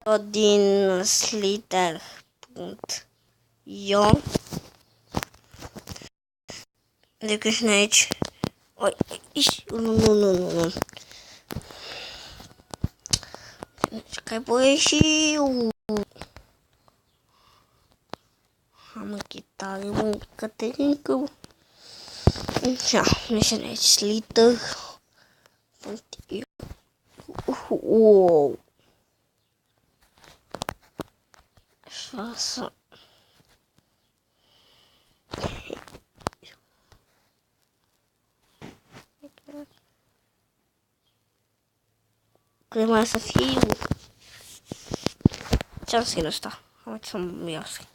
tot din slither.io. De că și aici. Oi, nu. Că voi și am chitară, mă, Caterinca. Așa, mergem aici, slither. Wow. Așa să... Cred mai să fiu. Ce-am scris ăsta? Am ce să-mi iau scris.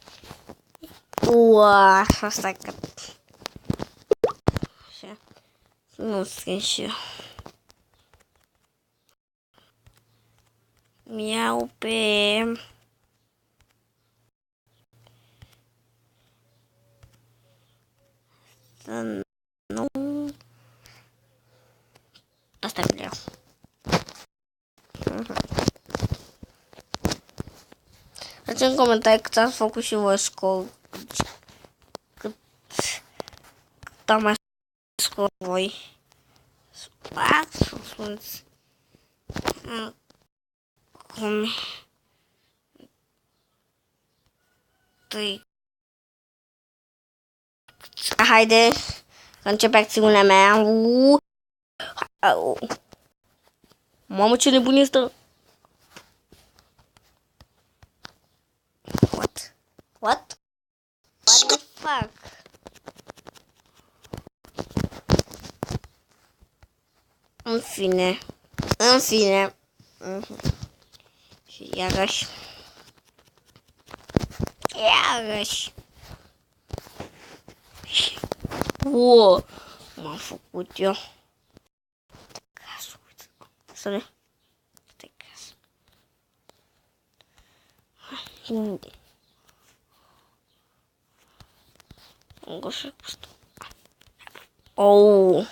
Uaa, asta că... Așa. Nu scris și eu. Mi-au pe... Să nu... Asta vreau. Dați în comentarii cât ați făcut și voi scor. Cât am mai scor voi. Spuneți. Acum. Haide. Că începe acțiunea mea. Mamă, ce nebunie stă. What the fuck? În fine. Și iarăși. Wow, m-am făcut eu. Să ne... Unde? Oh.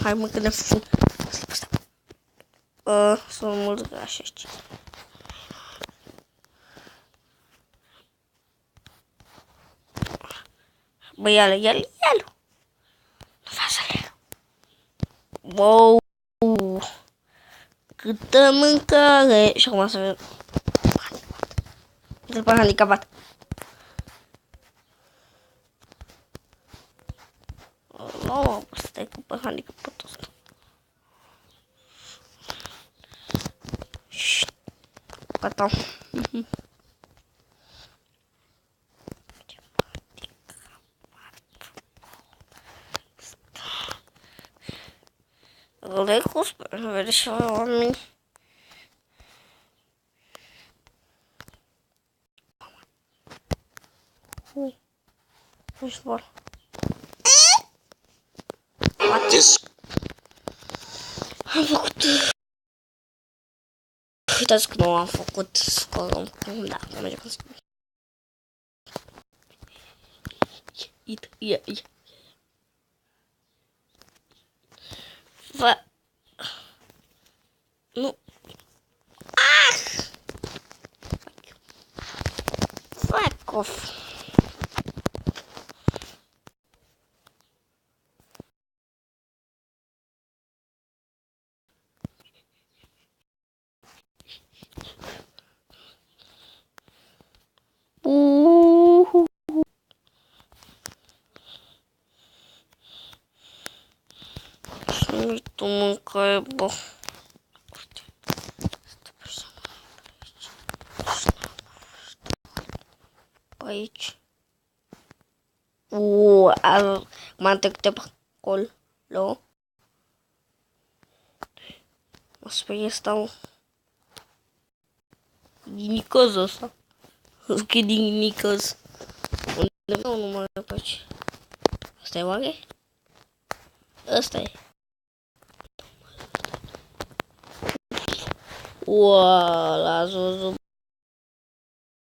Hai mă că ne fum. Sunt mulți gașești. Bă, ia-l. Nu faci-l. Wow. Câtă mâncare. Și acum să vedem. Dă-l pe handicapat. Nu, stai cu pe handicapatul ăsta. Gata. Lecus, vede și oameni. Nu-și vor. Am făcut... Uitați că nu am făcut scorul. Da, merge cum se... Ia. Vă... Nu. Fuck off. Tu mâncare, bă. Aici. M-am trecut pe acolo. O să pe stau din nicăz ăsta. Că din nicăz. Unde nu mai place. Asta e oare? Asta e. Uau, l-ați văzut.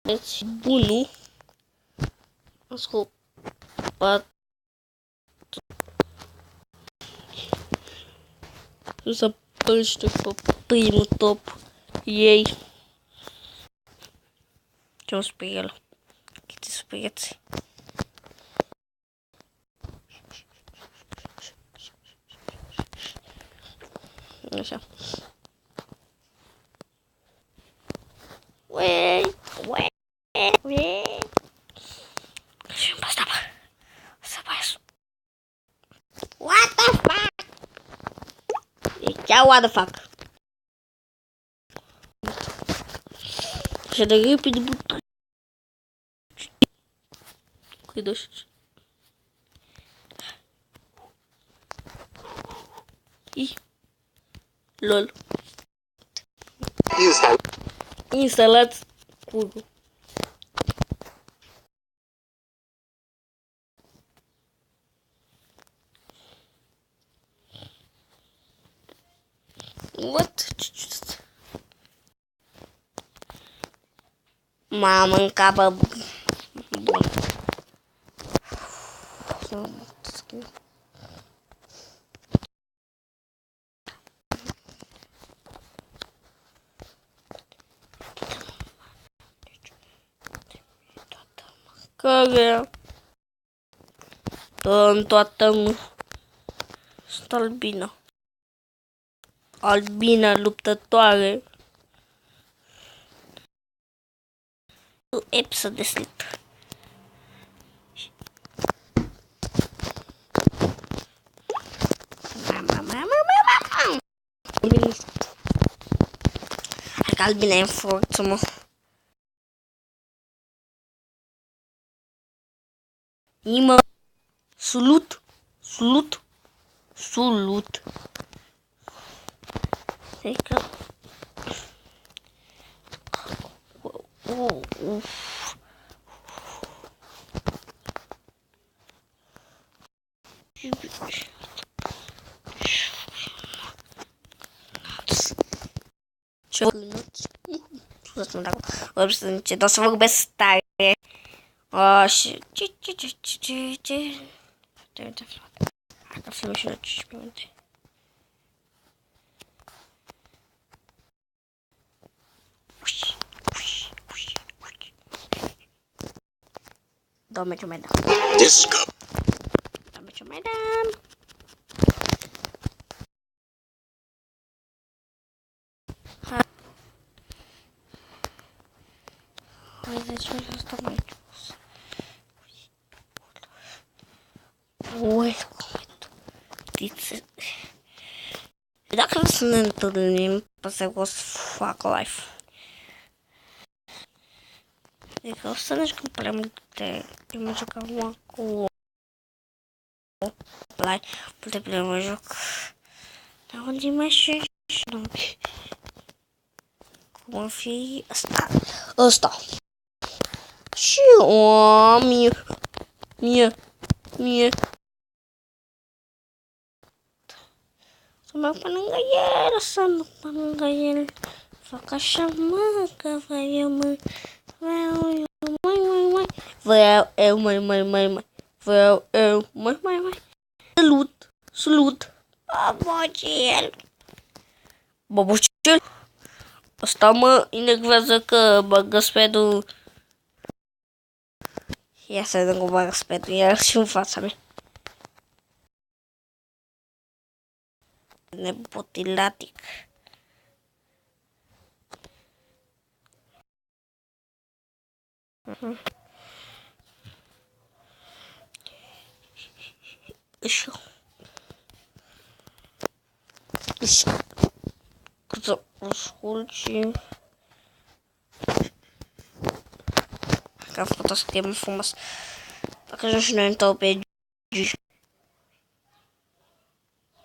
Deci, bunul. Am scopat. Să pălște pe primul top ei. nu spre el. Câte speriați. Așa. Wait. Și îmi basta, bă. Să băiesc. What the fuck? What the fuck? Și de repede bută. Cuidă și. Lol. Instalați curul. What? M-am mâncat, bă. Bun. Care? În toată sunt albină. Albina luptătoare. Epsă de slip. Albina e în forță, mă. Imă. Sulut. Adică... Ce scuzați-mă dacă o să vorbesc tare. Și... Ce? Hai că filmăm și la 15 minute. Doamne, ce mai dăm? Disco. Doamne, ce mai dăm? Hai, de ce să stăm aici? Dacă să ne întâlnim, poate o să fac live. Adică o să ne jucăm prea multe. Eu mă joc acum cu live. Multe prea mă joc. Dar unde mai și nu. Cum ar fi ăsta. Și o mie. Să mă pun lângă el, să mă pun lângă el. Fac așa, mă, că vreau, mă. Vreau eu, mai. Vreau eu, mai. Salut. Babocel. Asta mă enervează că bagă spedul. Ia să vedem cum bagă spedul, iar și în fața mea. Nebotilatic. Așa. Cât să ascult și... Că am făcut o să fie frumos. Dacă ajung și noi în top pe G.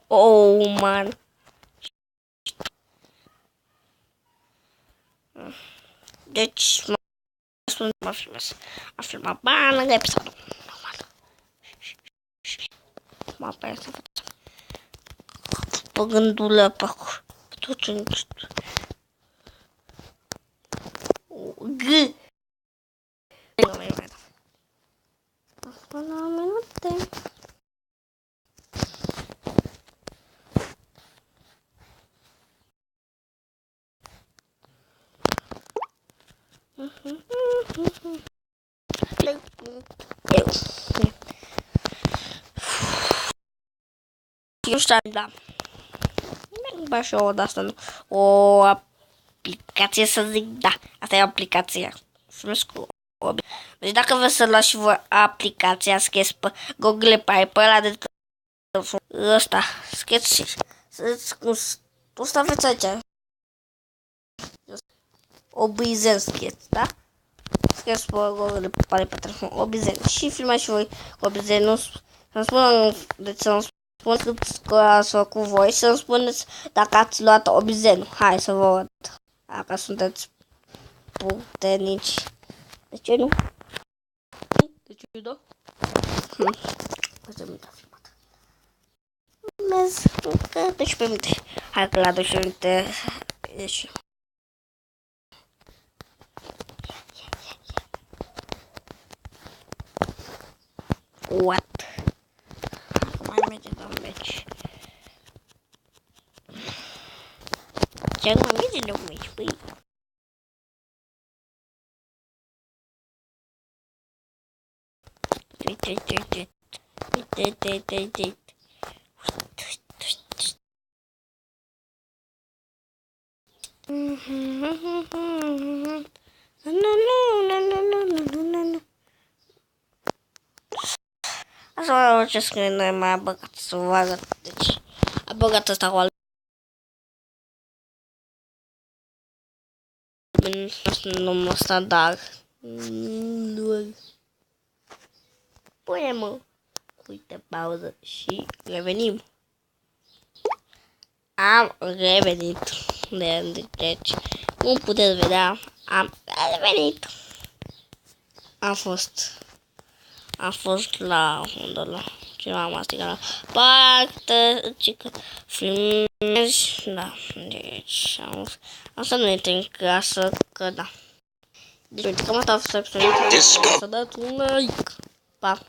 Oh, man. Deci, m-a filmat bani lângă episodul. M-a apărat să facem. Pe gândul pe acolo. Tot ce încet. G. Nu mai văd. Până la minute. Eu știu, da. Ba și o de asta, nu. O aplicație să zic, da. Asta e aplicația. Deci dacă vreți să luați și voi aplicația, scrieți pe Google Play, pe ăla de ăsta, scrieți și ăsta aveți aici. Obizen scrieți, da? Scrieți pe Google Play pe telefon, Obizen. Și filmați și voi Obizen, nu să-mi spună, deci să-mi spuneți că ați făcut voi și să-mi spuneți dacă ați luat Obizen. Hai să vă văd. Dacă sunteți puternici. De ce nu? De ce nu? Asta mi-a filmat. Urmez încă 12 minute. Hai că la 12 minute ieși. What? Mai merge la meci. Ce nu mai merge la meci, băi? Uite. Asta mai orice scrie noi mai a băgat să vă arăt. Deci a băgat ăsta cu numărul standard. Pune-mă. Uite, pauză și revenim. Am revenit. Deci, cum puteți vedea, am revenit. Am fost la unde la ceva masticat la parte, cică, filmez, da, deci am să nu intri în casă, că da. Deci, uite, cam asta a fost episodul, să dați un like, pa!